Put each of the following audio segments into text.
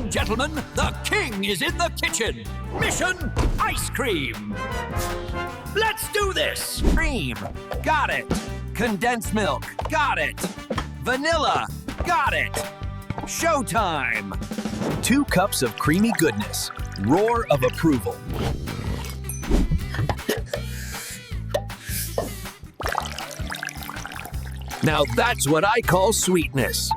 and gentlemen, the king is in the kitchen. Mission ice cream. Let's do this. Cream. Got it. Condensed milk. Got it. Vanilla. Got it. Showtime. 2 cups of creamy goodness. Roar of approval. Now that's what I call sweetness.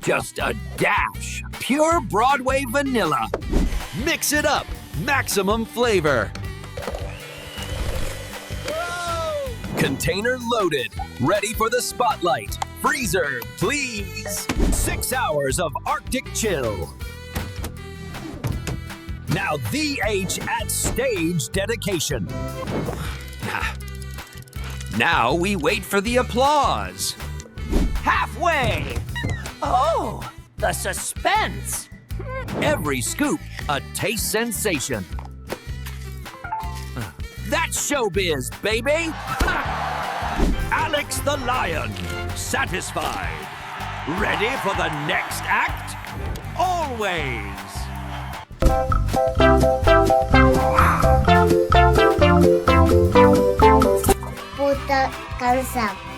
Just a dash. Pure Broadway vanilla. Mix it up. Maximum flavor. Container loaded. Ready for the spotlight. Freezer, please. 6 hours of Arctic chill. Now the H at stage dedication. Now we wait for the applause. Halfway. Oh, the suspense. Every scoop, a taste sensation. That's showbiz, baby. Alex the Lion, satisfied. Ready for the next act? Always. Puta canção.